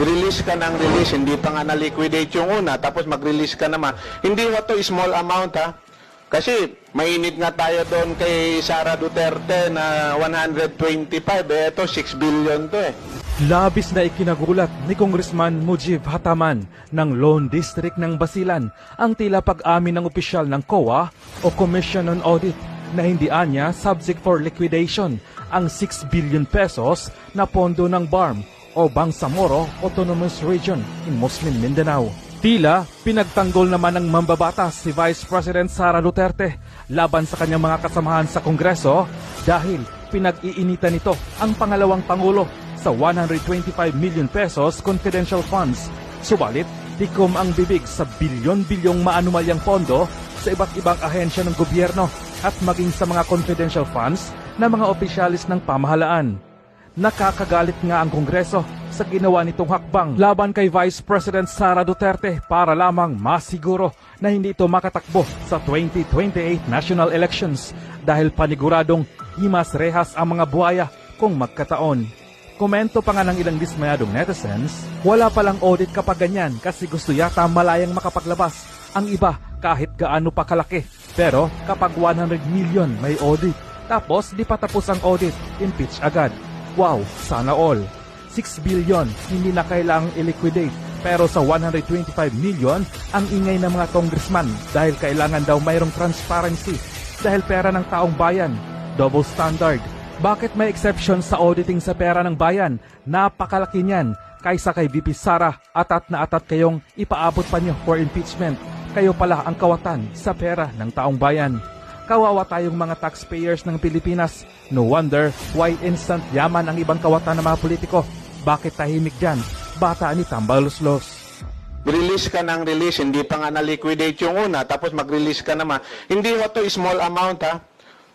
release ka ng release, hindi pa nga na-liquidate yung una, tapos mag-release ka naman. Hindi mo to small amount, ha? Kasi mainit nga tayo doon kay Sara Duterte na 125, ito 6 billion to eh. Labis na ikinagulat ni Congressman Mujib Hataman ng Lone District ng Basilan ang tila pag-amin ng opisyal ng COA o Commission on Audit na hindi anya subject for liquidation ang 6 billion pesos na pondo ng BARM o Bangsamoro Autonomous Region in Muslim Mindanao. Tila pinagtanggol naman ng mambabatas si Vice President Sara Duterte laban sa kanyang mga kasamahan sa Kongreso dahil pinag-iinitan nito ang pangalawang Pangulo sa 125 million pesos confidential funds. Subalit, tikom ang bibig sa bilyon-bilyong maanumalyang pondo sa iba't ibang ahensya ng gobyerno at maging sa mga confidential funds ng mga opisyalis ng pamahalaan. Nakakagalit nga ang Kongreso sa ginawa nitong hakbang laban kay Vice President Sara Duterte para lamang masiguro na hindi ito makatakbo sa 2028 national elections dahil paniguradong himas rehas ang mga buhaya kung magkataon. Komento pa nga ng ilang dismayadong netizens, wala palang audit kapag ganyan kasi gusto yata malayang makapaglabas ang iba kahit gaano pa kalaki. Pero kapag 100 million may audit, tapos di pa tapos ang audit, impeach agad. Wow, sana all. 6 billion hindi na kailangang i-liquidate. Pero sa 125 million, ang ingay ng mga congressman dahil kailangan daw mayroong transparency dahil pera ng taong bayan. Double standard. Bakit may exception sa auditing sa pera ng bayan? Napakalaki niyan. Kaysa kay VP Sara, atat na atat kayong ipaabot pa niyo for impeachment. Kayo pala ang kawatan sa pera ng taong bayan. Kawawa tayong mga taxpayers ng Pilipinas. No wonder why instant yaman ang ibang kawatan ng mga politiko. Bakit tahimik dyan? Bata ni Tambaluslos. Release ka ng release, hindi pa nga na-liquidate yung una, tapos mag-release ka naman. Hindi mo to small amount, ha?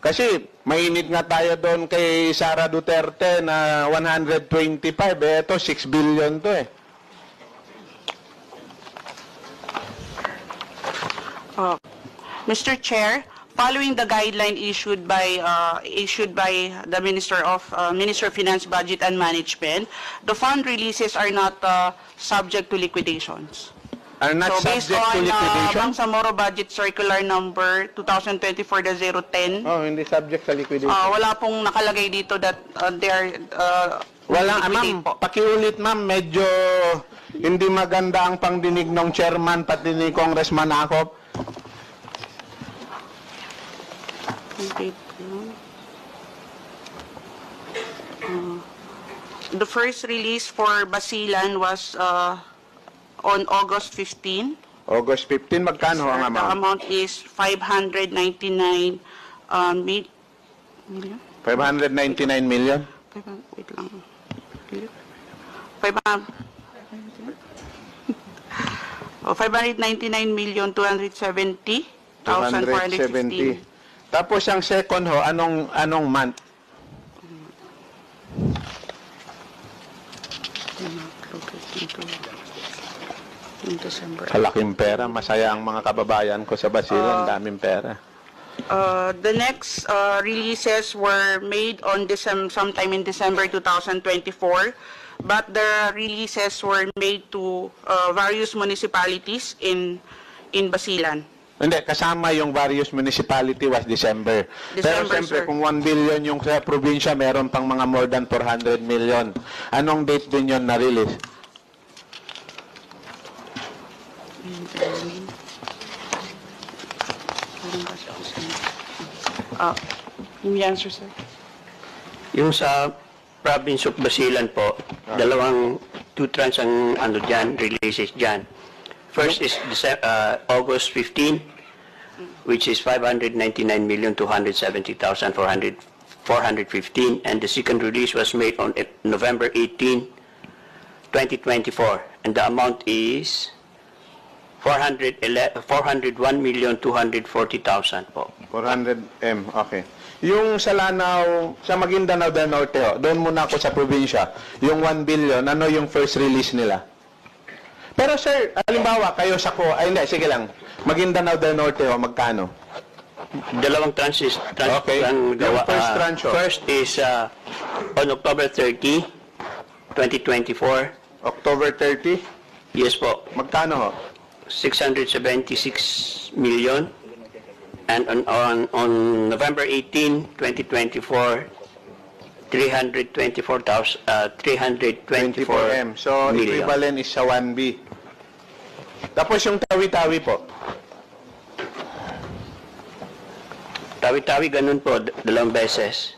Kasi mainit nga tayo doon kay Sara Duterte na 125, ito 6 billion to eh. Mr. Chair, following the guideline issued by the Minister of Finance, Budget and Management, the fund releases are not subject to liquidations. Are not So based subject to on liquidation? Bangsamoro Budget Circular number 2024-010, Hindi subject sa liquidation. wala pong nakalagay dito that they are Wala, liquidate ma'am. po. Pakiulit, ma'am. Medyo hindi maganda ang pangdinig ng chairman pati ni Congressman Akop. The first release for Basilan was on August 15. August 15, magkano ang The amount? amount is 599 million. 599 million? Wait lang. 500. 599,270,415. Tapos ang second ho, anong month? In December. Kalaking pera. Masaya ang mga kababayan ko sa Basilan. Daming pera. The next releases were made on sometime in December 2024, but the releases were made to various municipalities in Basilan. Hindi, kasama yung various municipality was December. Pero December, siyempre, sir. kung 1 billion yung sa probinsya, meron pang mga more than 400 million. Anong date din yun na-release? Yung answer, sir. Yung sa province of Basilan po, two trans ang dyan, releases dyan. First is August 15, which is 599,270,415, and the second release was made on November 18, 2024, and the amount is 401,240,000 po. 400M, okay. Yung sa Lanao, sa Maguindanao del Norte, doon muna ako sa probinsya, yung 1 billion, ano yung first release nila? Pero sir, halimbawa, kayo sa hindi, sige lang, Maguindanao del Norte, magkano? Dalawang tranches. Okay. Yung first tranche. First is on October 30, 2024, October 30? Yes po. Magkano ho? 676 million. And on November 18, 2024, 324 24M. So, million. equivalent is sa 1B. Tapos yung tawi-tawi po. Tawi-tawi ganun po, dalawang beses.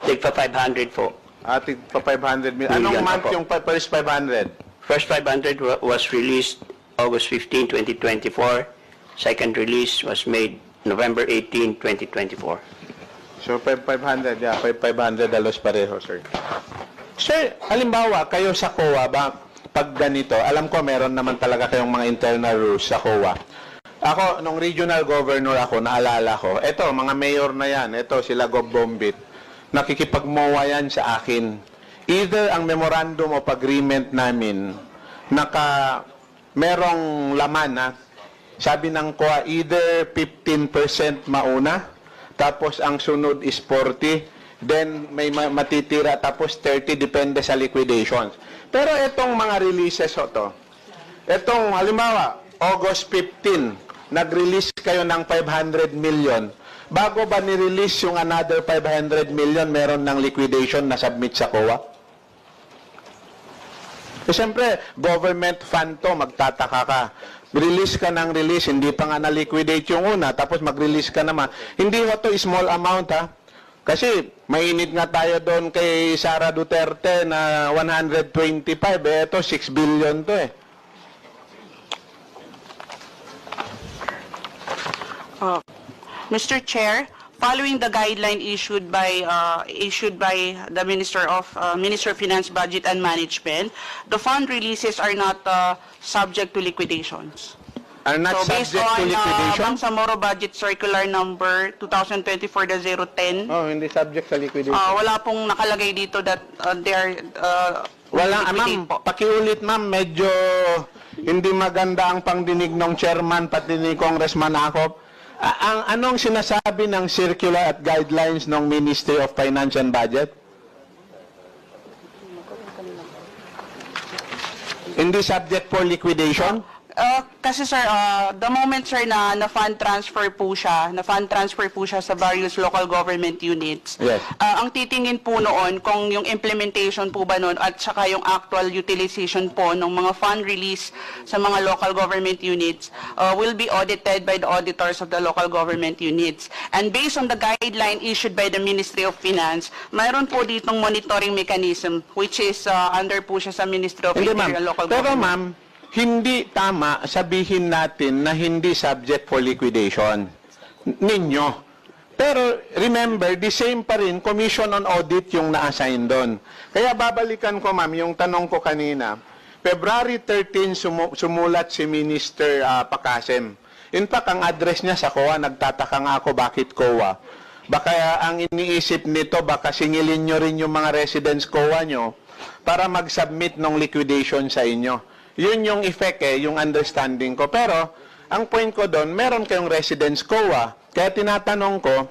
Tigpa 500 po. Ating pa 500 million. Anong Million month po. yung first 500? First 500 was released August 15, 2024. Second release was made November 18, 2024. So, 500, yeah, 500 alos pareho, sir. Sir, halimbawa, kayo sa COA ba, pag ganito, alam ko meron naman talaga kayong mga internal rules sa COA. Ako, nung regional governor ako, naalala ko, eto, mga mayor na yan, eto, sila Gob Bombit, nakikipag-MOA yan sa akin. Either ang memorandum of agreement namin, merong laman, ha? Sabi ng COA, either 15% mauna, tapos ang sunod is 40, then may matitira, tapos 30, depende sa liquidations. Pero itong mga releases o to, itong halimbawa, August 15, nag-release kayo ng 500 million, bago ba ni-release yung another 500 million, meron ng liquidation na submit sa COA? Eh, siyempre, government fund to, magtataka ka. Release ka ng release, hindi pa nga na-liquidate yung una, tapos mag-release ka naman. Hindi ho to small amount, ha? Kasi mainit nga tayo doon kay Sara Duterte na 125, eh, ito 6 billion to eh. Mr. Chair, following the guideline issued by the Minister of Finance, Budget and Management, the fund releases are not subject to liquidations. Are not So based subject to on liquidation? Bangsamoro Budget Circular number 2024-010, Oh, hindi subject sa liquidation. wala pong nakalagay dito that they are Wala, liquidate ma'am, po. pakiulit ma'am, medyo hindi maganda ang pangdinig ng chairman pati ni Congressman Acop. Anong sinasabi ng circular at guidelines ng Ministry of Finance and Budget? Hindi subject for liquidation? Kasi sir, the moment sir na fund transfer po siya sa various local government units. Yes. Ang titingin po noon kung yung implementation po ba noon at saka yung actual utilization po ng mga fund release sa mga local government units will be audited by the auditors of the local government units. And based on the guideline issued by the Ministry of Finance, mayroon po ditong monitoring mechanism which is under po siya sa Ministry of Hindi Interior ma'am. and Local Pero Government. ma'am, hindi tama sabihin natin na hindi subject for liquidation ninyo. Pero remember, the same pa rin, Commission on Audit yung na-assign doon. Kaya babalikan ko ma'am, yung tanong ko kanina, February 13 sumulat si Minister Pacasem. In fact, ang address niya sa COA, nagtataka nga ako bakit COA. Baka ang iniisip nito, baka singilin nyo rin yung mga residents COA nyo para mag-submit ng liquidation sa inyo. Yun yung effect yung understanding ko. Pero, ang point ko doon, meron kayong residence COA. Kaya tinatanong ko,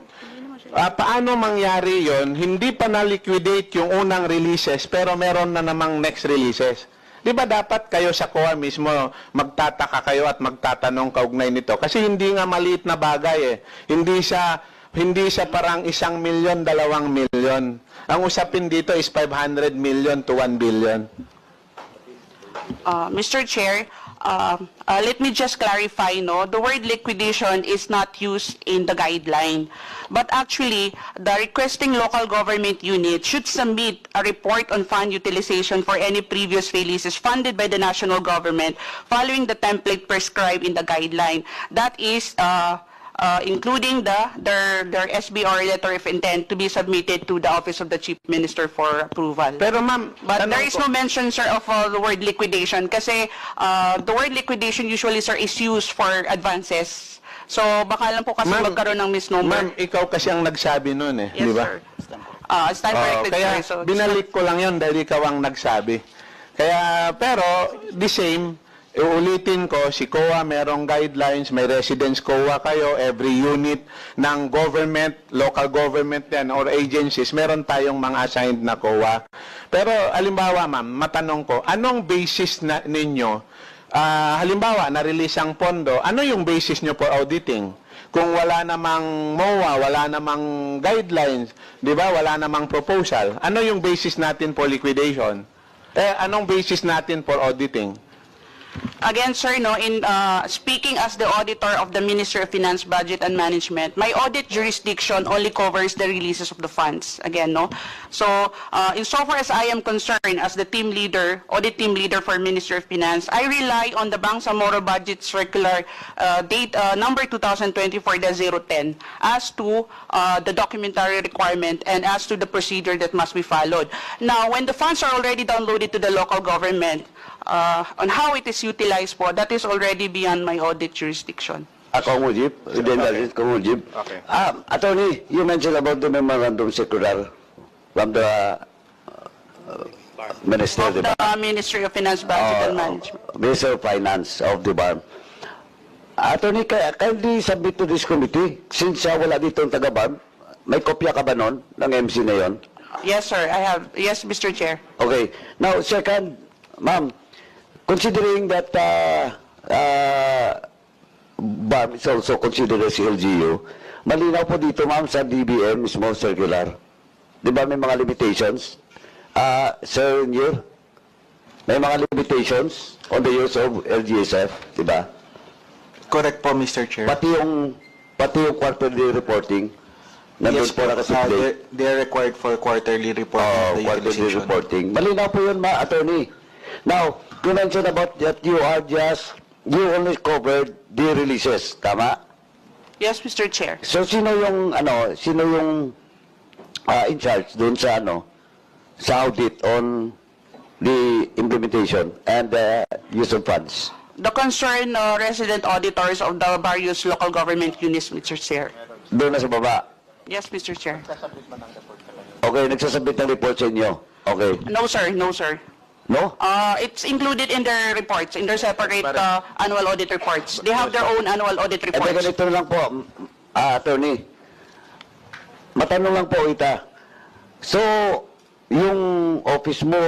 paano mangyari yon? Hindi pa na-liquidate yung unang releases, pero meron na namang next releases. Di ba dapat kayo sa COA mismo, magtataka kayo at magtatanong kaugnay nito? Kasi hindi nga maliit na bagay eh. Hindi siya parang 1 milyon, 2 milyon. Ang usapin dito is 500 million to 1 billion. Mr. Chair, let me just clarify, no? The word liquidation is not used in the guideline. But actually, the requesting local government unit should submit a report on fund utilization for any previous releases funded by the national government following the template prescribed in the guideline. That is, including their SBR letter of intent to be submitted to the Office of the Chief Minister for approval. Pero ma'am, But tanong there is ko- no mention, sir, of the word liquidation kasi the word liquidation usually, sir, is used for advances. So, baka lang po kasi Ma'am, magkaroon ng misnomer. Ma'am, ikaw kasi ang nagsabi nun eh, Yes, di ba? sir. Stand corrected, Kaya sir. So, binalik ko lang yun dahil ikaw ang nagsabi. Kaya, pero, the same, Uulitin ko, si COA merong guidelines, may residence COA kayo, every unit ng government, local government yan, or agencies, meron tayong mga assigned na COA. Pero, halimbawa ma'am, matanong ko, anong basis na ninyo, halimbawa, na-release ang pondo, ano yung basis nyo for auditing? Kung wala namang MOA, wala namang guidelines, di ba, wala namang proposal, ano yung basis natin for liquidation? Anong basis natin for auditing? Again, sir, no, in speaking as the auditor of the Ministry of Finance, Budget and Management, my audit jurisdiction only covers the releases of the funds. Again, no. So, insofar as I am concerned as the team leader, audit team leader for Ministry of Finance, I rely on the Bangsamoro Budget Circular date number 2024-010 as to the documentary requirement and as to the procedure that must be followed. Now, when the funds are already downloaded to the local government, on how it is utilized po, that is already beyond my audit jurisdiction. Ako Mujib, Mujib. Okay. Attorney, you mentioned about the memorandum circular from the Minister Of the Ministry of Finance, Budget and Management. Minister of Finance of the BARM. Attorney, kindly submit to this committee, since wala dito ang taga-BARM, may kopya ka ba nun ng MC na yon? Yes, sir, I have. Yes, Mr. Chair. Okay. Now, second, ma'am, considering that BARM is also considered as LGU, malinaw po dito, ma'am, sa DBM, small circular. Di ba may mga limitations? Sir Nier, may mga limitations on the use of LGSF, di ba? Correct po, Mr. Chair. Pati yung quarterly reporting, nandun Yes po nakasubmit. they're required for quarterly reporting of the Quarterly utilization. reporting. Malinaw po yun, attorney. Now, you mentioned about that you only covered the releases, tama? Yes, Mr. Chair. So, sino yung in charge doon sa sa audit on the implementation and the use of funds? The concerned resident auditors of the various local government units, Mr. Chair. Doon na sa baba. Yes, Mr. Chair. Okay, nagsasabit ng report sa inyo. Okay. No, sir. No, sir. No? It's included in their reports, in their separate annual audit reports. They have their own annual audit Eh, reports. ganito lang po, attorney. Matanong lang po kita. So, yung office mo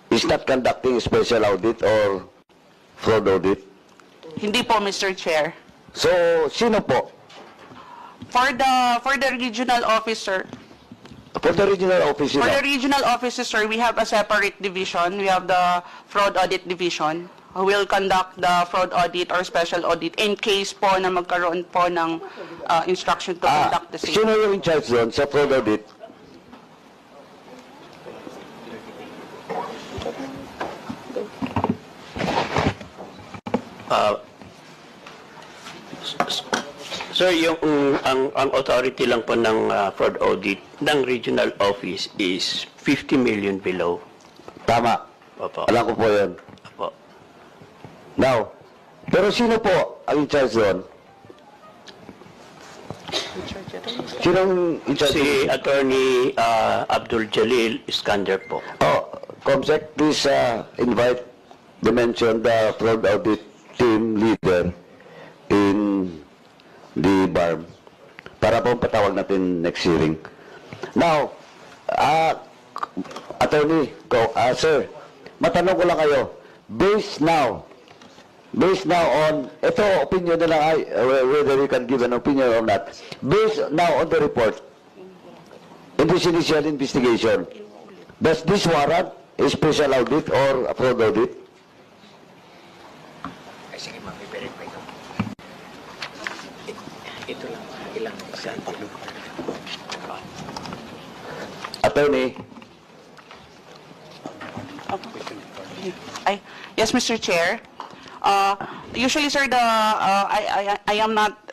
is not conducting special audit or fraud audit? Hindi po, Mr. Chair. So, sino po? For the regional officer, For the regional office, for sino? the regional offices, sir, we have a separate division. We have the fraud audit division who will conduct the fraud audit or special audit in case po na magkaroon po ng instruction to conduct the same. Sino yung in charge doon sa fraud audit? Sir, yung ang authority lang po ng fraud audit ng regional office is 50 million below. Tama. Opo. Alam ko po yun. Opo. Now, pero sino po ang in charge doon? Sinong in charge? Si Attorney Abdul Jalil Iskander po. Oh, Comsec, please invite the mentioned fraud audit team leader in the BARM para po patawag natin next hearing. Now, attorney, sir, matanong ko lang kayo, based now on, ito opinion na lang, whether you can give an opinion or not, based now on the report, in this initial investigation, does this warrant a special audit or a fraud audit? Attorney, Yes, Mr. Chair. Usually, sir, I am not